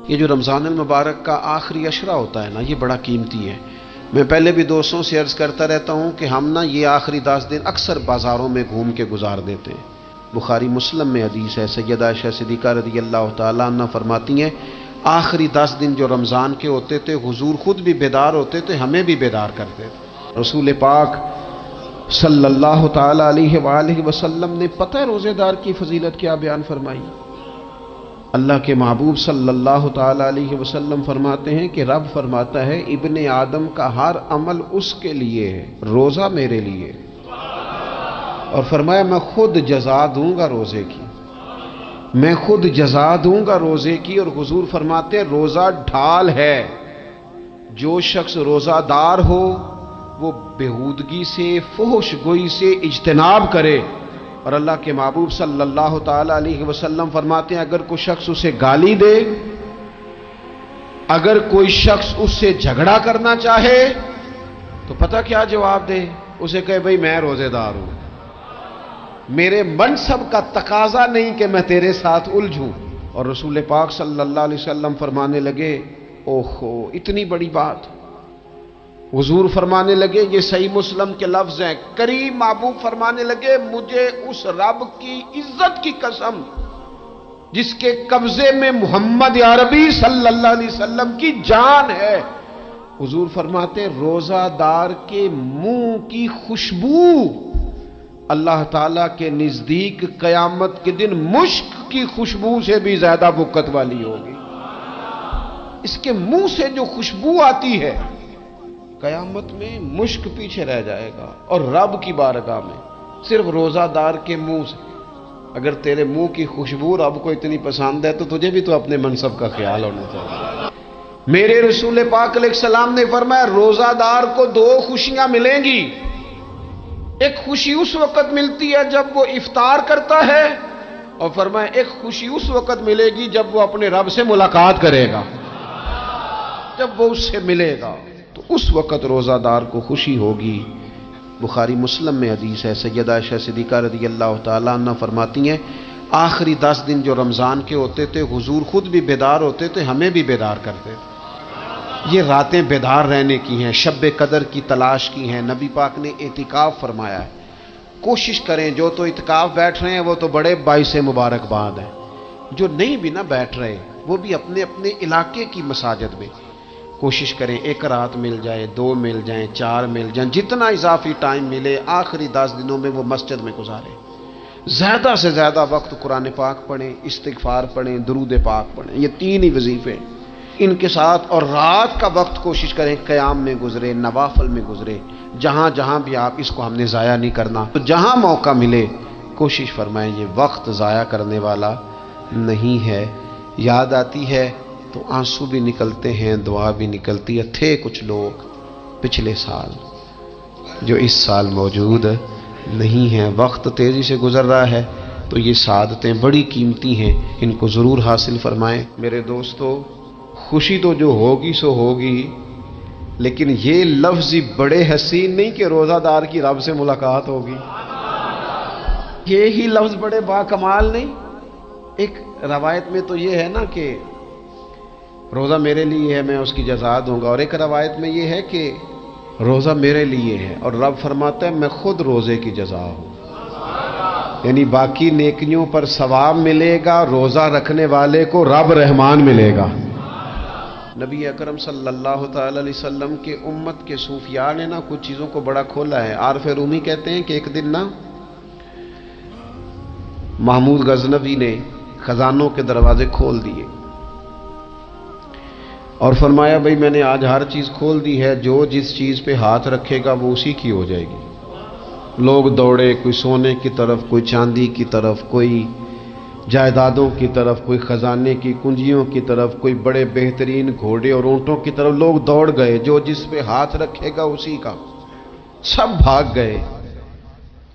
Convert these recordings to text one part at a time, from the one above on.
یہ جو رمضان المبارک کا آخری عشرہ ہوتا ہے نا، یہ بڑا قیمتی ہے۔ میں پہلے بھی دوستوں سے عرض کرتا رہتا ہوں کہ ہم نا یہ آخری 10 دن اکثر بازاروں میں گھوم کے گزار دیتے ہیں۔ بخاری مسلم میں حدیث ہے، سیدہ عائشہ صدیقہ رضی اللہ تعالیٰ عنہ فرماتی ہیں آخری 10 دن جو رمضان کے ہوتے تھے حضور خود بھی بیدار ہوتے تھے، ہمیں بھی بیدار کرتے تھے۔ رسول پاک صلی اللہ تعالیٰ علیہ وآلہ وسلم نے پتہ ہے روزے دار کی فضیلت کیا بیان فرمائی؟ اللہ کے محبوب صلی اللہ تعالیٰ علیہ وسلم فرماتے ہیں کہ رب فرماتا ہے ابن آدم کا ہر عمل اس کے لیے ہے، روزہ میرے لیے، اور فرمایا میں خود جزا دوں گا روزے کی، میں خود جزا دوں گا روزے کی۔ اور حضور فرماتے ہیں روزہ ڈھال ہے، جو شخص روزہ دار ہو وہ بےہودگی سے، فحش گوئی سے اجتناب کرے۔ اور اللہ کے محبوب صلی اللہ تعالیٰ علیہ وسلم فرماتے ہیں اگر کوئی شخص اسے گالی دے، اگر کوئی شخص اس سے جھگڑا کرنا چاہے تو پتہ کیا جواب دے؟ اسے کہے بھئی میں روزے دار ہوں، میرے منصب کا تقاضا نہیں کہ میں تیرے ساتھ الجھوں۔ اور رسول پاک صلی اللہ علیہ وسلم فرمانے لگے اوہو اتنی بڑی بات۔ حضور فرمانے لگے، یہ صحیح مسلم کے لفظ ہیں، کریم محبوب فرمانے لگے مجھے اس رب کی عزت کی قسم جس کے قبضے میں محمد عربی صلی اللہ علیہ وسلم کی جان ہے، حضور فرماتے روزہ دار کے منہ کی خوشبو اللہ تعالیٰ کے نزدیک قیامت کے دن مشک کی خوشبو سے بھی زیادہ بکت والی ہوگی۔ اس کے منہ سے جو خوشبو آتی ہے قیامت میں مشک پیچھے رہ جائے گا، اور رب کی بارگاہ میں صرف روزہ دار کے منہ سے۔ اگر تیرے منہ کی خوشبو رب کو اتنی پسند ہے تو تجھے بھی تو اپنے منصب کا خیال ہونا چاہیے۔ میرے رسول پاک علیہ السلام نے فرمایا روزہ دار کو 2 خوشیاں ملیں گی، ایک خوشی اس وقت ملتی ہے جب وہ افطار کرتا ہے، اور فرمایا ایک خوشی اس وقت ملے گی جب وہ اپنے رب سے ملاقات کرے گا، جب وہ اس سے ملے گا تو اس وقت روزہ دار کو خوشی ہوگی۔ بخاری مسلم میں حدیث ہے، سیدہ عائشہ صدیقہ رضی اللہ تعالیٰ عنہ فرماتی ہیں آخری 10 دن جو رمضان کے ہوتے تھے حضور خود بھی بیدار ہوتے تھے، ہمیں بھی بیدار کرتے تھے۔ یہ راتیں بیدار رہنے کی ہیں، شب قدر کی تلاش کی ہیں۔ نبی پاک نے اعتکاف فرمایا ہے، کوشش کریں جو تو اعتکاف بیٹھ رہے ہیں وہ تو بڑے باعث مبارکباد ہیں، جو نہیں بھی نہ بیٹھ رہے وہ بھی اپنے اپنے علاقے کی مساجد میں کوشش کریں 1 رات مل جائے، 2 مل جائیں، 4 مل جائیں، جتنا اضافی ٹائم ملے آخری 10 دنوں میں وہ مسجد میں گزاریں۔ زیادہ سے زیادہ وقت قرآن پاک پڑھیں، استغفار پڑھیں، درود پاک پڑھیں، یہ 3 ہی وظیفے ان کے ساتھ۔ اور رات کا وقت کوشش کریں قیام میں گزرے، نوافل میں گزرے، جہاں جہاں بھی آپ اس کو ہم نے ضائع نہیں کرنا، تو جہاں موقع ملے کوشش فرمائیں یہ وقت ضائع کرنے والا نہیں ہے۔ یاد آتی ہے تو آنسو بھی نکلتے ہیں، دعا بھی نکلتی ہے۔ تھے کچھ لوگ پچھلے سال جو اس سال موجود نہیں ہیں، وقت تیزی سے گزر رہا ہے تو یہ سعادتیں بڑی قیمتی ہیں، ان کو ضرور حاصل فرمائیں۔ میرے دوستو خوشی تو جو ہوگی سو ہوگی، لیکن یہ لفظ بڑے حسین نہیں کہ روزہ دار کی رب سے ملاقات ہوگی، یہی لفظ بڑے باکمال نہیں؟ ایک روایت میں تو یہ ہے نا کہ روزہ میرے لیے ہے میں اس کی جزا دوں گا، اور ایک روایت میں یہ ہے کہ روزہ میرے لیے ہے اور رب فرماتا ہے میں خود روزے کی جزا ہوں، یعنی باقی نیکیوں پر ثواب ملے گا، روزہ رکھنے والے کو رب رحمان ملے گا۔ نبی اکرم صلی اللہ تعالی علیہ وسلم کے امت کے صوفیاء نے نا کچھ چیزوں کو بڑا کھولا ہے۔ عارف رومی کہتے ہیں کہ ایک دن نا محمود غزنوی نے خزانوں کے دروازے کھول دیے اور فرمایا بھئی میں نے آج ہر چیز کھول دی ہے، جو جس چیز پہ ہاتھ رکھے گا وہ اسی کی ہو جائے گی۔ لوگ دوڑے، کوئی سونے کی طرف، کوئی چاندی کی طرف، کوئی جائیدادوں کی طرف، کوئی خزانے کی کنجیوں کی طرف، کوئی بڑے بہترین گھوڑے اور اونٹوں کی طرف، لوگ دوڑ گئے، جو جس پہ ہاتھ رکھے گا اسی کا۔ سب بھاگ گئے،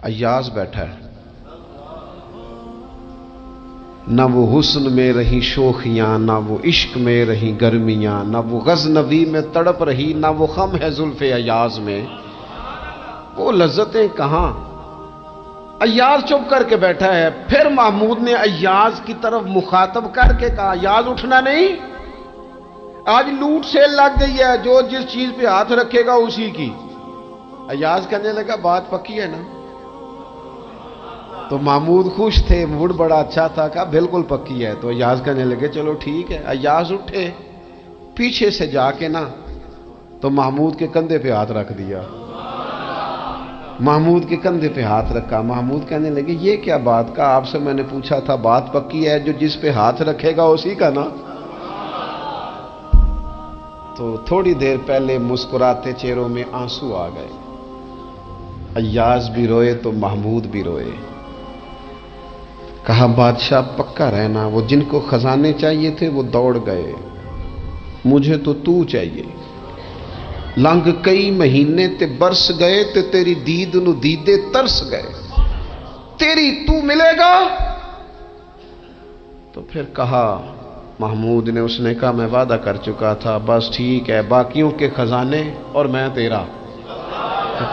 ایاز بیٹھا ہے، نہ وہ حسن میں رہی شوخیاں، نہ وہ عشق میں رہی گرمیاں، نہ وہ غزنوی میں تڑپ رہی، نہ وہ خم ہے زلف ایاز میں، وہ لذتیں کہاں۔ ایاز چپ کر کے بیٹھا ہے۔ پھر محمود نے ایاز کی طرف مخاطب کر کے کہا ایاز اٹھنا نہیں، آج لوٹ سیل لگ گئی ہے، جو جس چیز پہ ہاتھ رکھے گا اسی کی۔ ایاز کہنے لگا بات پکی ہے نا؟ تو محمود خوش تھے، موڈ بڑا اچھا تھا، کہا بالکل پکی ہے۔ تو ایاز کہنے لگے چلو ٹھیک ہے۔ ایاز اٹھے، پیچھے سے جا کے نا تو محمود کے کندھے پہ ہاتھ رکھ دیا، محمود کے کندھے پہ ہاتھ رکھا۔ محمود کہنے لگے یہ کیا بات کا، آپ سے میں نے پوچھا تھا بات پکی ہے، جو جس پہ ہاتھ رکھے گا اسی کا نا۔ تو تھوڑی دیر پہلے مسکراتے چہروں میں آنسو آ گئے، ایاز بھی روئے تو محمود بھی روئے۔ کہا بادشاہ پکا رہنا، وہ جن کو خزانے چاہیے تھے وہ دوڑ گئے، مجھے تو چاہیے۔ لنگ کئی مہینے تے برس گئے تے تیری دید نو دیدے ترس گئے، تیری تو ملے گا۔ تو پھر کہا محمود نے، اس نے کہا میں وعدہ کر چکا تھا، بس ٹھیک ہے، باقیوں کے خزانے اور میں تیرا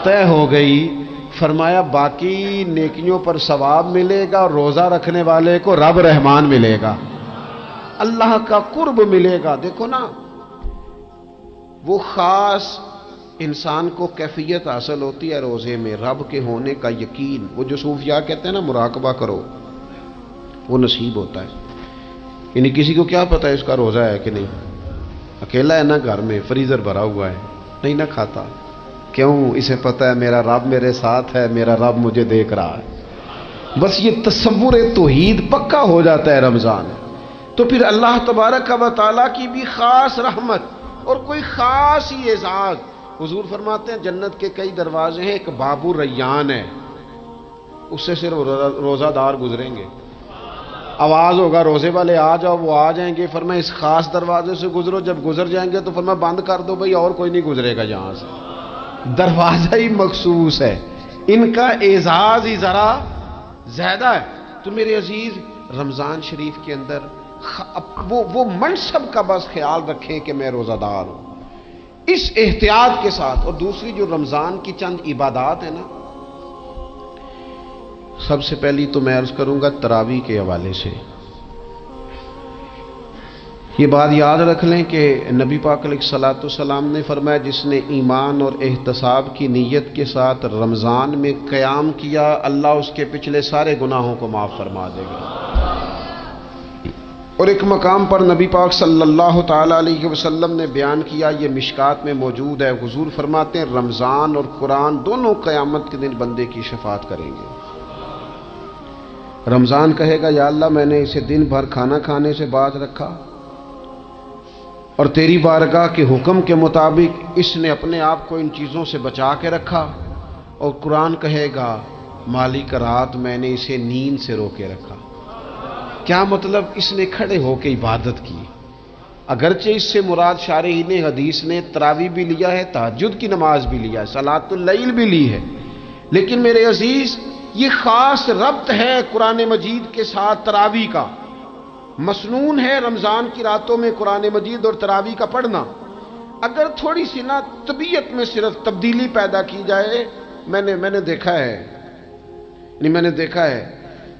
طے ہو گئی۔ فرمایا باقی نیکیوں پر ثواب ملے گا، اور روزہ رکھنے والے کو رب رحمان ملے گا، اللہ کا قرب ملے گا۔ دیکھو نا، وہ خاص انسان کو کیفیت حاصل ہوتی ہے روزے میں، رب کے ہونے کا یقین۔ وہ جو صوفیاء کہتے ہیں نا مراقبہ کرو، وہ نصیب ہوتا ہے۔ یعنی کسی کو کیا پتا ہے اس کا روزہ ہے کہ نہیں، اکیلا ہے نا گھر میں، فریزر بھرا ہوا ہے، نہیں نہ کھاتا، کیوں؟ اسے پتا ہے میرا رب میرے ساتھ ہے، میرا رب مجھے دیکھ رہا ہے۔ بس یہ تصور توحید پکا ہو جاتا ہے رمضان، تو پھر اللہ تبارک و تعالیٰ کی بھی خاص رحمت اور کوئی خاص ہی اعزاز۔ حضور فرماتے ہیں جنت کے کئی دروازے ہیں، ایک باب الریان ہے، اس سے صرف روزہ دار گزریں گے۔ آواز ہوگا روزے والے آ جاؤ، وہ آ جائیں گے، فرمایا اس خاص دروازے سے گزرو، جب گزر جائیں گے تو فرمایا بند کر دو بھئی، اور کوئی نہیں گزرے گا یہاں سے، دروازہ ہی مخصوص ہے، ان کا اعزاز ہی ذرا زیادہ ہے۔ تو میرے عزیز رمضان شریف کے اندر وہ منصب کا بس خیال رکھیں کہ میں روزہ دار ہوں، اس احتیاط کے ساتھ۔ اور دوسری جو رمضان کی چند عبادات ہیں نا، سب سے پہلی تو میں عرض کروں گا تراویح کے حوالے سے، یہ بات یاد رکھ لیں کہ نبی پاک علیہ الصلوۃ والسلام نے فرمایا جس نے ایمان اور احتساب کی نیت کے ساتھ رمضان میں قیام کیا، اللہ اس کے پچھلے سارے گناہوں کو معاف فرما دے گا۔ اور ایک مقام پر نبی پاک صلی اللہ تعالی علیہ وسلم نے بیان کیا، یہ مشکات میں موجود ہے، حضور فرماتے ہیں رمضان اور قرآن دونوں قیامت کے دن بندے کی شفاعت کریں گے۔ رمضان کہے گا یا اللہ میں نے اسے دن بھر کھانا کھانے سے باز رکھا، اور تیری بارگاہ کے حکم کے مطابق اس نے اپنے آپ کو ان چیزوں سے بچا کے رکھا۔ اور قرآن کہے گا مالک رات میں نے اسے نیند سے روکے رکھا۔ کیا مطلب؟ اس نے کھڑے ہو کے عبادت کی، اگرچہ اس سے مراد شارحین حدیث نے تراویح بھی لیا ہے، تہجد کی نماز بھی لیا ہے، صلاۃ اللیل بھی لی ہے، لیکن میرے عزیز یہ خاص ربط ہے قرآن مجید کے ساتھ تراویح کا۔ مسنون ہے رمضان کی راتوں میں قرآن مجید اور تراویح کا پڑھنا۔ اگر تھوڑی سی نا طبیعت میں صرف تبدیلی پیدا کی جائے، میں نے دیکھا ہے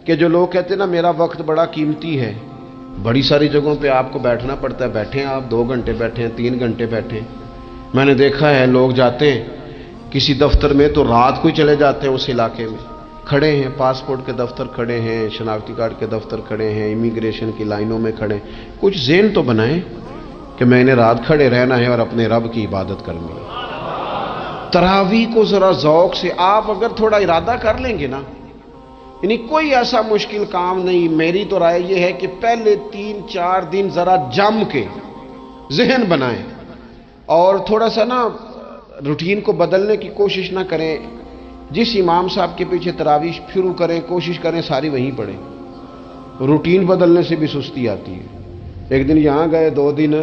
کہ جو لوگ کہتے ہیں نا میرا وقت بڑا قیمتی ہے، بڑی ساری جگہوں پہ آپ کو بیٹھنا پڑتا ہے، بیٹھیں آپ 2 گھنٹے بیٹھیں، 3 گھنٹے بیٹھیں۔ میں نے دیکھا ہے لوگ جاتے ہیں کسی دفتر میں تو رات کو ہی چلے جاتے ہیں اس علاقے میں، کھڑے ہیں، پاسپورٹ کے دفتر کھڑے ہیں، شناختی کارڈ کے دفتر کھڑے ہیں، امیگریشن کی لائنوں میں کھڑے ہیں۔ کچھ ذہن تو بنائیں کہ میں نے رات کھڑے رہنا ہے اور اپنے رب کی عبادت کرنی ہے۔ تراویح کو ذرا ذوق سے آپ اگر تھوڑا ارادہ کر لیں گے نا، یعنی کوئی ایسا مشکل کام نہیں۔ میری تو رائے یہ ہے کہ پہلے 3-4 دن ذرا جم کے ذہن بنائیں، اور تھوڑا سا نا روٹین کو بدلنے کی کوشش نہ کریں۔ جس امام صاحب کے پیچھے تراویح شروع کریں، کوشش کریں ساری وہیں پڑھیں۔ روٹین بدلنے سے بھی سستی آتی ہے، ایک دن یہاں گئے، 2 دن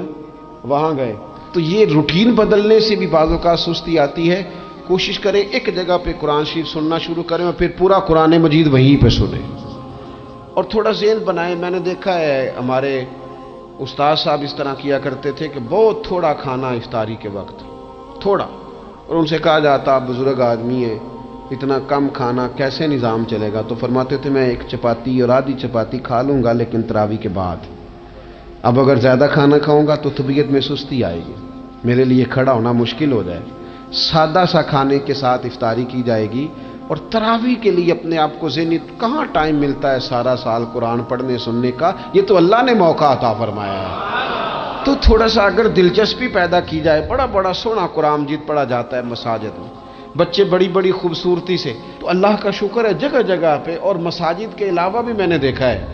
وہاں گئے، تو یہ روٹین بدلنے سے بھی بعض اوقات سستی آتی ہے۔ کوشش کریں ایک جگہ پہ قرآن شریف سننا شروع کریں اور پھر پورا قرآن مجید وہیں پہ سنیں، اور تھوڑا ذہن بنائیں۔ میں نے دیکھا ہے ہمارے استاد صاحب اس طرح کیا کرتے تھے کہ بہت تھوڑا کھانا افطاری کے وقت، تھوڑا، اور ان سے کہا جاتا آپ بزرگ آدمی ہیں، اتنا کم کھانا کیسے نظام چلے گا؟ تو فرماتے تھے میں 1 چپاتی اور آدھی چپاتی کھا لوں گا لیکن تراویح کے بعد، اب اگر زیادہ کھانا کھاؤں گا تو طبیعت میں سستی آئے گی، میرے لیے کھڑا ہونا مشکل ہو جائے، سادہ سا کھانے کے ساتھ افطاری کی جائے گی۔ اور تراویح کے لیے اپنے آپ کو ذہنی کہاں ٹائم ملتا ہے سارا سال قرآن پڑھنے سننے کا، یہ تو اللہ نے موقع عطا فرمایا ہے۔ تو تھوڑا سا اگر دلچسپی پیدا کی جائے، بڑا بڑا سونا قرآن مجید پڑھا جاتا ہے مساجد میں، بچے بڑی بڑی خوبصورتی سے، تو اللہ کا شکر ہے جگہ جگہ پہ۔ اور مساجد کے علاوہ بھی میں نے دیکھا ہے،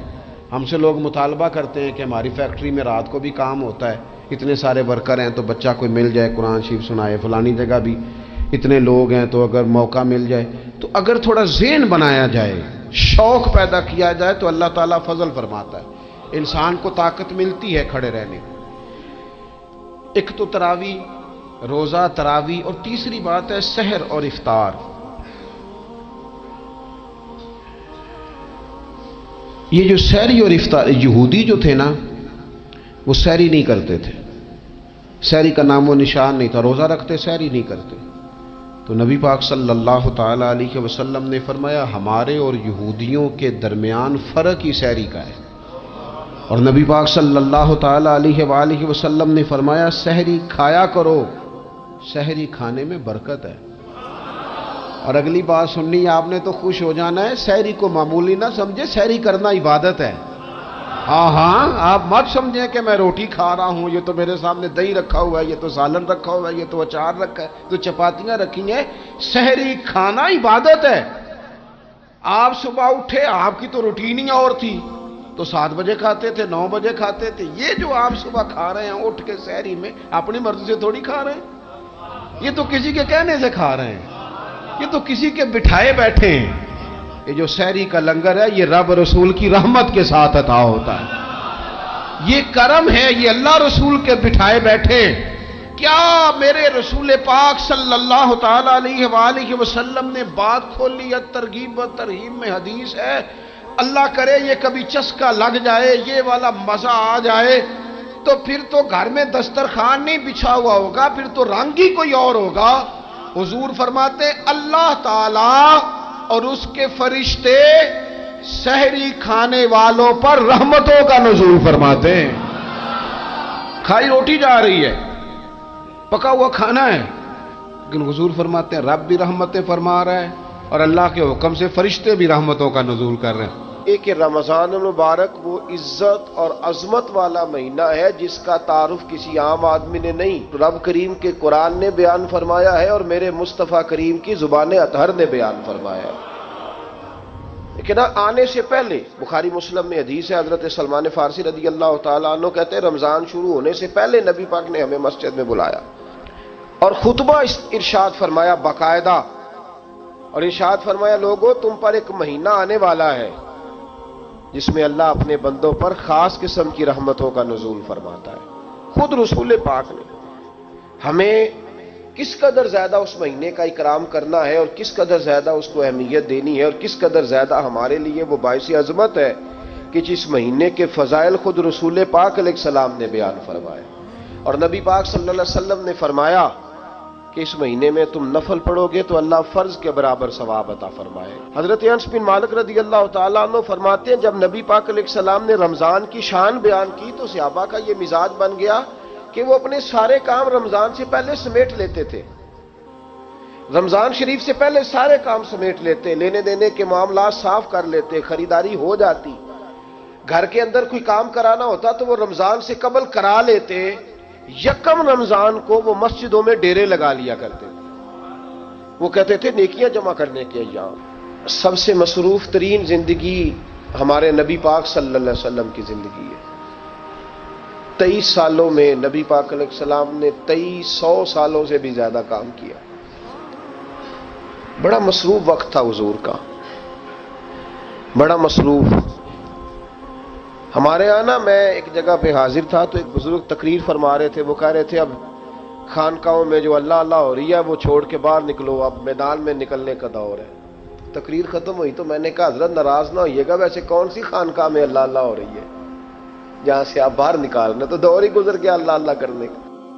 ہم سے لوگ مطالبہ کرتے ہیں کہ ہماری فیکٹری میں رات کو بھی کام ہوتا ہے، اتنے سارے ورکر ہیں تو بچہ کوئی مل جائے قرآن شریف سنائے، فلانی جگہ بھی اتنے لوگ ہیں تو اگر موقع مل جائے، تو اگر تھوڑا ذہن بنایا جائے، شوق پیدا کیا جائے تو اللہ تعالیٰ فضل فرماتا ہے، انسان کو طاقت ملتی ہے کھڑے رہنے۔ ایک تو تراویح، روزہ، تراویح، اور تیسری بات ہے سحر اور افطار۔ یہ جو سحری اور افطار، یہودی جو تھے نا وہ سحری نہیں کرتے تھے، سحری کا نام و نشان نہیں تھا، روزہ رکھتے سحری نہیں کرتے۔ تو نبی پاک صلی اللہ تعالی علیہ وسلم نے فرمایا ہمارے اور یہودیوں کے درمیان فرق ہی سحری کا ہے، اور نبی پاک صلی اللہ تعالی علیہ وآلہ وسلم نے فرمایا سحری کھایا کرو، سحری کھانے میں برکت ہے۔ اور اگلی بات سننی ہے آپ نے تو خوش ہو جانا ہے، سحری کو معمولی نہ سمجھے، سحری کرنا عبادت ہے۔ ہاں آپ مت سمجھیں کہ میں روٹی کھا رہا ہوں، یہ تو میرے سامنے دہی رکھا ہوا ہے، یہ تو سالن رکھا ہوا ہے، یہ تو اچار رکھا ہے، تو چپاتیاں رکھی ہیں۔ سحری کھانا عبادت ہے۔ آپ صبح اٹھے، آپ کی تو روٹین ہی اور تھی، تو 7 بجے کھاتے تھے، 9 بجے کھاتے تھے۔ یہ جو آپ صبح کھا رہے ہیں اٹھ کے سحری میں، اپنی مرضی سے تھوڑی کھا رہے ہیں، یہ تو کسی کے کہنے سے کھا رہے ہیں، یہ تو کسی کے بٹھائے بیٹھے ہیں۔ یہ جو سحری کا لنگر ہے یہ رب رسول کی رحمت کے ساتھ عطا ہوتا ہے، یہ کرم ہے، یہ اللہ رسول کے بٹھائے بیٹھے۔ کیا میرے رسول پاک صلی اللہ تعالی علیہ وآلہ وسلم نے بات کھولی ہے، ترغیب و ترہیب میں حدیث ہے، اللہ کرے یہ کبھی چسکا لگ جائے، یہ والا مزہ آ جائے، تو پھر تو گھر میں دسترخوان نہیں بچھا ہوا ہوگا، پھر تو رنگ ہی کوئی اور ہوگا۔ حضور فرماتے اللہ تعالی اور اس کے فرشتے سحری کھانے والوں پر رحمتوں کا نزول فرماتے ہیں۔ کھائی روٹی جا رہی ہے، پکا ہوا کھانا ہے، لیکن حضور فرماتے ہیں رب بھی رحمتیں فرما رہا ہے اور اللہ کے حکم سے فرشتے بھی رحمتوں کا نزول کر رہے ہیں۔ ایک رمضان المبارک وہ عزت اور عظمت والا مہینہ ہے جس کا تعارف کسی عام آدمی نے نہیں، رب کریم کے قرآن نے بیان فرمایا ہے اور میرے مصطفیٰ کریم کی زبان اطہر نے بیان فرمایا ہے۔ لیکن آنے سے پہلے بخاری مسلم میں حدیث ہے، حضرت سلمان فارسی رضی اللہ تعالیٰ عنہ کہتے ہیں رمضان شروع ہونے سے پہلے نبی پاک نے ہمیں مسجد میں بلایا اور خطبہ ارشاد فرمایا باقاعدہ، اور ارشاد فرمایا لوگو تم پر ایک مہینہ آنے والا ہے جس میں اللہ اپنے بندوں پر خاص قسم کی رحمتوں کا نزول فرماتا ہے۔ خود رسول پاک نے ہمیں کس قدر زیادہ اس مہینے کا اکرام کرنا ہے اور کس قدر زیادہ اس کو اہمیت دینی ہے اور کس قدر زیادہ ہمارے لیے وہ باعث عظمت ہے کہ جس مہینے کے فضائل خود رسول پاک علیہ السلام نے بیان فرمائے، اور نبی پاک صلی اللہ علیہ وسلم نے فرمایا کہ اس مہینے میں تم نفل پڑھو گے تو اللہ فرض کے برابر ثواب عطا فرمائے۔ حضرت انس بن مالک رضی اللہ تعالیٰ عنہ فرماتے ہیں جب نبی پاک علیہ السلام نے رمضان کی شان بیان کی تو صحابہ کا یہ مزاج بن گیا کہ وہ اپنے سارے کام رمضان سے پہلے سمیٹ لیتے تھے، رمضان شریف سے پہلے سارے کام سمیٹ لیتے، لینے دینے کے معاملات صاف کر لیتے، خریداری ہو جاتی، گھر کے اندر کوئی کام کرانا ہوتا تو وہ رمضان سے قبل کرا لیتے، یکم رمضان کو وہ مسجدوں میں ڈیرے لگا لیا کرتے تھے، وہ کہتے تھے نیکیاں جمع کرنے کے ایام۔ سب سے مصروف ترین زندگی ہمارے نبی پاک صلی اللہ علیہ وسلم کی زندگی ہے۔ 23 سالوں میں نبی پاک علیہ السلام نے 2300 سالوں سے بھی زیادہ کام کیا، بڑا مصروف وقت تھا حضور کا، بڑا مصروف۔ ہمارے یہاں نا میں ایک جگہ پہ حاضر تھا تو ایک بزرگ تقریر فرما رہے تھے، وہ کہہ رہے تھے اب خانقاہوں میں جو اللہ اللہ ہو رہی ہے وہ چھوڑ کے باہر نکلو، اب میدان میں نکلنے کا دور ہے۔ تقریر ختم ہوئی تو میں نے کہا حضرت ناراض نہ ہوئیے گا، ویسے کون سی خانقاہ میں اللہ اللہ ہو رہی ہے جہاں سے آپ باہر نکالنا، تو دور ہی گزر گیا اللہ اللہ کرنے کا۔